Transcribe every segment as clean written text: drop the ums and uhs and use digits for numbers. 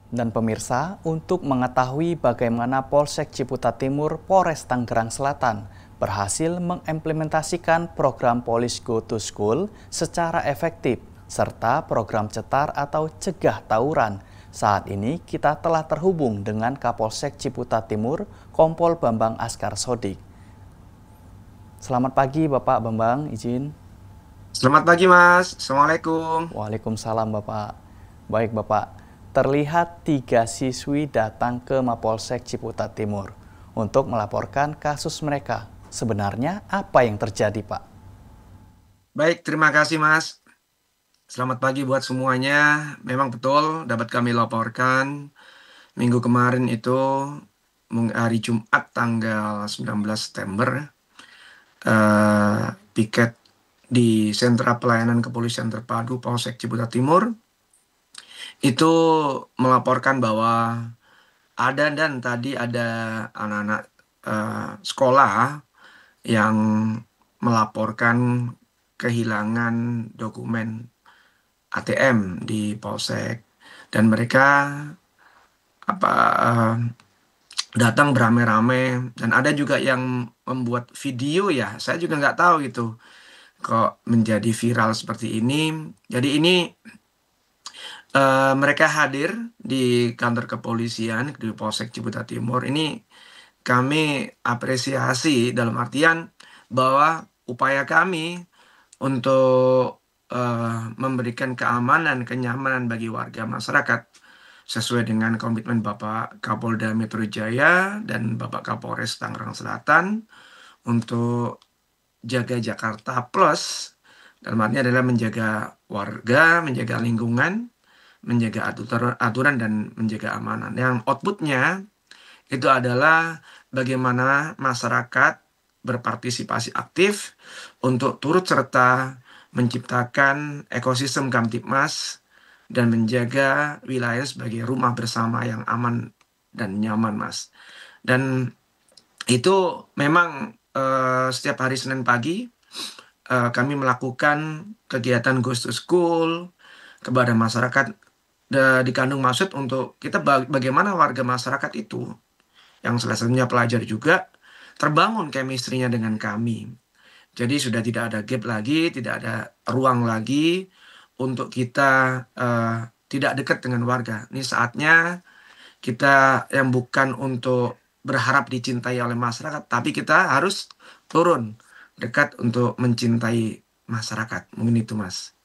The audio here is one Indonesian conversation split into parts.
Dan pemirsa, untuk mengetahui bagaimana Polsek Ciputat Timur, Polres Tangerang Selatan berhasil mengimplementasikan program Police Go to School secara efektif, serta program cetar atau cegah tawuran. Saat ini kita telah terhubung dengan Kapolsek Ciputat Timur, Kompol Bambang Askar Sodik. Selamat pagi Bapak Bambang, izin. Selamat pagi Mas, Assalamualaikum. Waalaikumsalam Bapak. Baik Bapak, terlihat 3 siswi datang ke Mapolsek Ciputat Timur untuk melaporkan kasus mereka. Sebenarnya apa yang terjadi Pak? Baik, terima kasih Mas. Selamat pagi buat semuanya. Memang betul dapat kami laporkan minggu kemarin itu hari Jumat tanggal 19 September piket di Sentra Pelayanan Kepolisian Terpadu Polsek Ciputat Timur itu melaporkan bahwa tadi ada anak-anak sekolah yang melaporkan kehilangan dokumen ATM di Polsek dan mereka apa datang beramai-ramai dan ada juga yang membuat video ya, saya juga nggak tahu gitu kok menjadi viral seperti ini. Jadi ini mereka hadir di kantor kepolisian di Polsek Ciputat Timur. Ini kami apresiasi dalam artian bahwa upaya kami untuk memberikan keamanan, kenyamanan bagi warga masyarakat sesuai dengan komitmen Bapak Kapolda Metro Jaya dan Bapak Kapolres Tangerang Selatan untuk jaga Jakarta Plus. Dalam artinya adalah menjaga warga, menjaga lingkungan, menjaga aturan dan menjaga amanan. Yang outputnya itu adalah bagaimana masyarakat berpartisipasi aktif untuk turut serta menciptakan ekosistem Kamtipmas dan menjaga wilayah sebagai rumah bersama yang aman dan nyaman, Mas. Dan itu memang setiap hari Senin pagi kami melakukan kegiatan Ghost to School kepada masyarakat, dikandung maksud untuk kita bagaimana warga masyarakat itu yang salah satunya pelajar juga terbangun chemistry-nya dengan kami. Jadi sudah tidak ada gap lagi, tidak ada ruang lagi untuk kita tidak dekat dengan warga. Ini saatnya kita yang bukan untuk berharap dicintai oleh masyarakat, tapi kita harus turun dekat untuk mencintai masyarakat. Mungkin itu, Mas.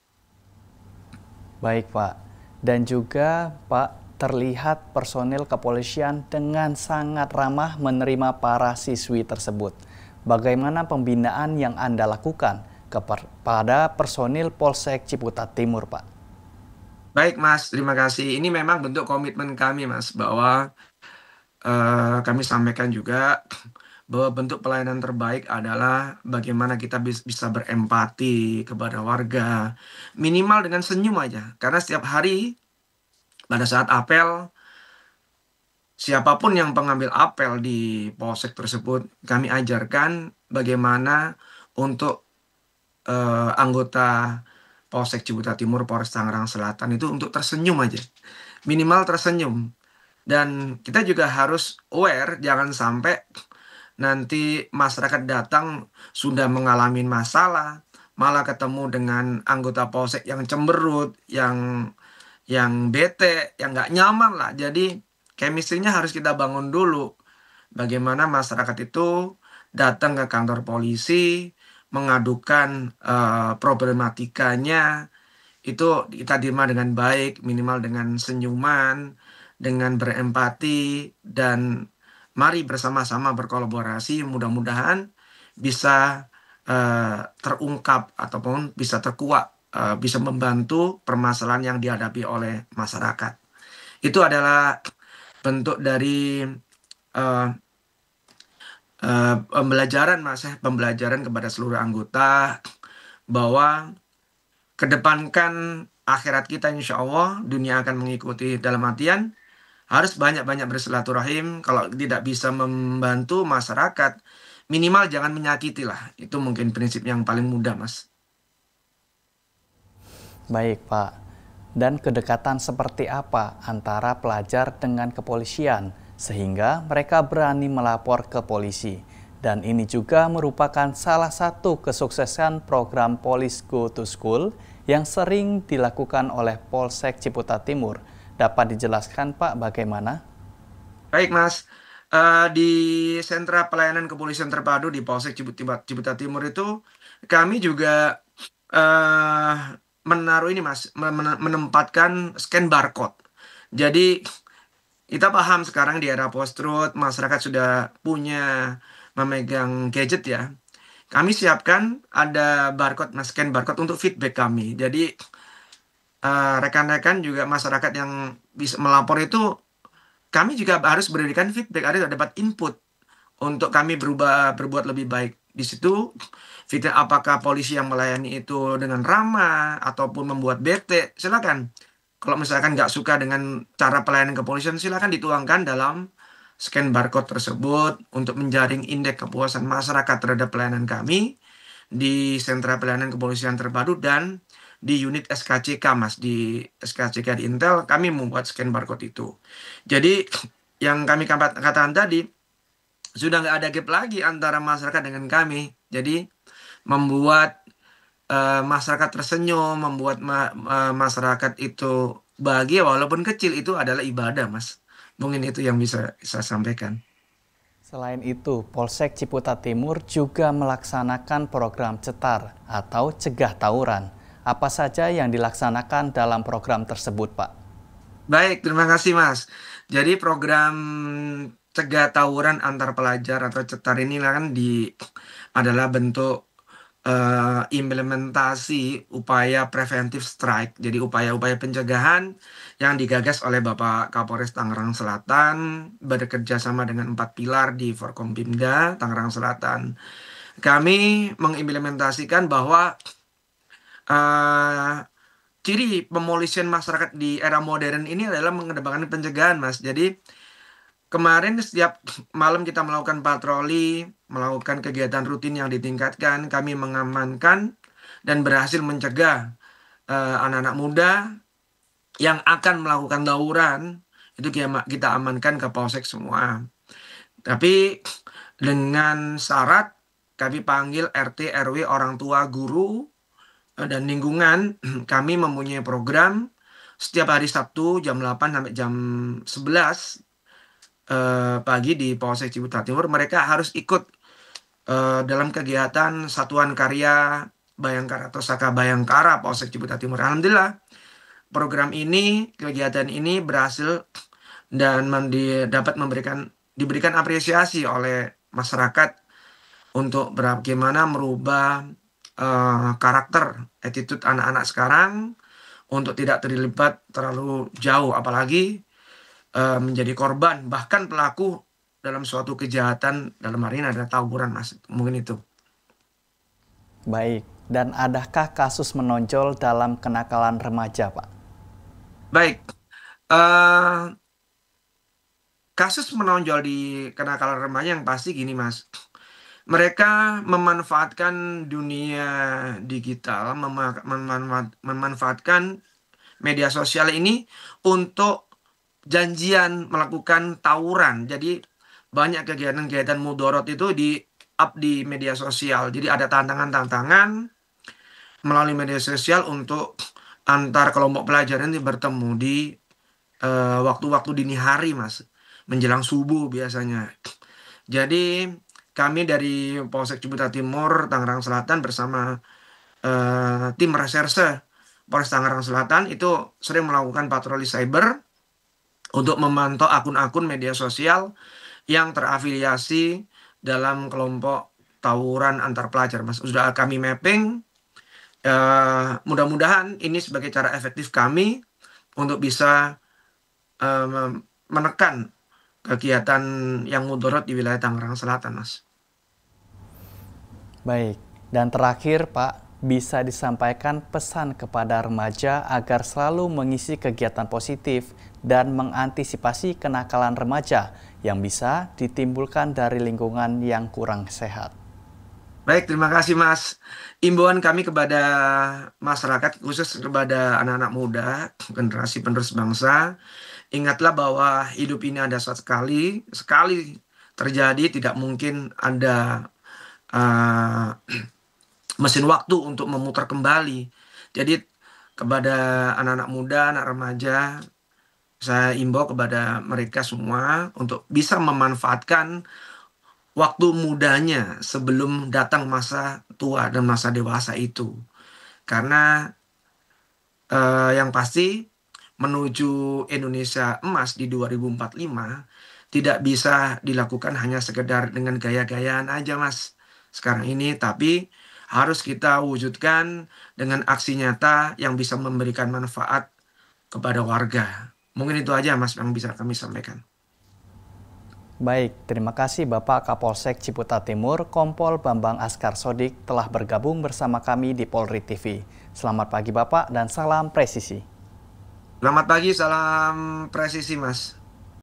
Baik Pak, dan juga Pak, terlihat personil kepolisian dengan sangat ramah menerima para siswi tersebut. Bagaimana pembinaan yang Anda lakukan kepada personil Polsek Ciputat Timur, Pak? Baik, Mas. Terima kasih. Ini memang bentuk komitmen kami, Mas, bahwa kami sampaikan juga bahwa bentuk pelayanan terbaik adalah bagaimana kita bisa berempati kepada warga, minimal dengan senyum aja. Karena setiap hari pada saat apel, siapapun yang pengambil apel di polsek tersebut, kami ajarkan bagaimana untuk anggota Polsek Ciputat Timur, Polres Tangerang Selatan itu untuk tersenyum aja. Minimal tersenyum. Dan kita juga harus aware, jangan sampai nanti masyarakat datang sudah mengalami masalah, malah ketemu dengan anggota polsek yang cemberut, yang bete, yang nggak nyaman lah. Jadi chemistry-nya harus kita bangun dulu. Bagaimana masyarakat itu datang ke kantor polisi, mengadukan problematikanya, itu kita terima dengan baik, minimal dengan senyuman, dengan berempati, dan mari bersama-sama berkolaborasi, mudah-mudahan bisa terungkap ataupun bisa terkuak, bisa membantu permasalahan yang dihadapi oleh masyarakat. Itu adalah bentuk dari eh, pembelajaran, Mas, pembelajaran kepada seluruh anggota bahwa kedepankan akhirat kita, insya Allah dunia akan mengikuti, dalam artian harus banyak-banyak bersilaturahim. Kalau tidak bisa membantu masyarakat, minimal jangan menyakiti lah. Itu mungkin prinsip yang paling mudah, Mas. Baik Pak, Dan kedekatan seperti apa antara pelajar dengan kepolisian sehingga mereka berani melapor ke polisi. Dan ini juga merupakan salah satu kesuksesan program Police Go to School yang sering dilakukan oleh Polsek Ciputat Timur. Dapat dijelaskan Pak bagaimana? Baik Mas, di sentra pelayanan kepolisian terpadu di Polsek Ciputat Timur itu kami juga menaruh ini Mas, menempatkan scan barcode. Jadi kita paham sekarang di era post-truth, masyarakat sudah punya memegang gadget ya. Kami siapkan ada barcode, scan barcode untuk feedback kami. Jadi rekan-rekan juga masyarakat yang bisa melapor itu, kami juga harus berikan feedback, harus dapat input untuk kami berbuat lebih baik. Di situ feedback apakah polisi yang melayani itu dengan ramah ataupun membuat bete, silakan. Kalau misalkan nggak suka dengan cara pelayanan kepolisian, silakan dituangkan dalam scan barcode tersebut untuk menjaring indeks kepuasan masyarakat terhadap pelayanan kami di sentra pelayanan kepolisian terpadu dan di unit SKCK Mas, di SKCK di Intel kami membuat scan barcode itu. Jadi yang kami katakan tadi, sudah nggak ada gap lagi antara masyarakat dengan kami. Jadi membuat masyarakat tersenyum, membuat masyarakat itu bahagia walaupun kecil, itu adalah ibadah Mas. Mungkin itu yang bisa saya sampaikan. Selain itu, Polsek Ciputat Timur juga melaksanakan program CETAR atau Cegah Tawuran. Apa saja yang dilaksanakan dalam program tersebut, Pak? Baik, terima kasih Mas. Jadi program Cegah Tawuran antar pelajar atau CETAR ini kan adalah bentuk implementasi upaya preventive strike. Jadi upaya-upaya pencegahan yang digagas oleh Bapak Kapolres Tangerang Selatan bekerja sama dengan 4 pilar di Forkompimda Tangerang Selatan. Kami mengimplementasikan bahwa ciri pemolisian masyarakat di era modern ini adalah mengedepankan pencegahan Mas. Jadi kemarin setiap malam kita melakukan patroli, melakukan kegiatan rutin yang ditingkatkan, kami mengamankan dan berhasil mencegah anak-anak muda yang akan melakukan tawuran, itu kita amankan ke Polsek semua. Tapi dengan syarat kami panggil RT, RW, orang tua, guru, dan lingkungan. Kami mempunyai program setiap hari Sabtu jam 8 sampai jam 11 pagi di Polsek Ciputat Timur. Mereka harus ikut dalam kegiatan Satuan Karya Bayangkara atau Saka Bayangkara Polsek Ciputat Timur. Alhamdulillah program ini, kegiatan ini berhasil dan diberikan apresiasi oleh masyarakat untuk bagaimana merubah karakter, attitude anak-anak sekarang untuk tidak terlibat terlalu jauh, apalagi menjadi korban, bahkan pelaku dalam suatu kejahatan, dalam hari ini ada tawuran Mas, mungkin itu. Baik, dan adakah kasus menonjol dalam kenakalan remaja, Pak? Baik, kasus menonjol di kenakalan remaja yang pasti gini Mas, mereka memanfaatkan dunia digital, memanfaatkan media sosial ini untuk janjian melakukan tawuran. Jadi banyak kegiatan-kegiatan mudorot itu di-up di media sosial. Jadi ada tantangan-tantangan melalui media sosial untuk antar kelompok pelajar ini bertemu di waktu-waktu dini hari Mas, menjelang subuh biasanya. Jadi kami dari Polsek Ciputat Timur Tangerang Selatan bersama tim reserse Polres Tangerang Selatan itu sering melakukan patroli cyber untuk memantau akun-akun media sosial yang terafiliasi dalam kelompok tawuran antar pelajar Mas. Sudah kami mapping, mudah-mudahan ini sebagai cara efektif kami untuk bisa menekan kegiatan yang mudorot di wilayah Tangerang Selatan Mas. Baik, dan terakhir Pak, bisa disampaikan pesan kepada remaja agar selalu mengisi kegiatan positif dan mengantisipasi kenakalan remaja yang bisa ditimbulkan dari lingkungan yang kurang sehat. Baik, terima kasih Mas. Imbauan kami kepada masyarakat, khusus kepada anak-anak muda, generasi penerus bangsa, ingatlah bahwa hidup ini ada sekali, sekali terjadi, tidak mungkin ada uh, mesin waktu untuk memutar kembali. Jadi kepada anak-anak muda, anak remaja, saya imbau kepada mereka semua untuk bisa memanfaatkan waktu mudanya sebelum datang masa tua dan masa dewasa itu. Karena yang pasti menuju Indonesia emas di 2045 tidak bisa dilakukan hanya sekedar dengan gaya-gayaan aja Mas sekarang ini, tapi harus kita wujudkan dengan aksi nyata yang bisa memberikan manfaat kepada warga. Mungkin itu aja Mas yang bisa kami sampaikan. Baik, terima kasih Bapak Kapolsek Ciputat Timur, Kompol Bambang Askar Sodik telah bergabung bersama kami di Polri TV. Selamat pagi Bapak dan salam presisi. Selamat pagi, salam presisi Mas.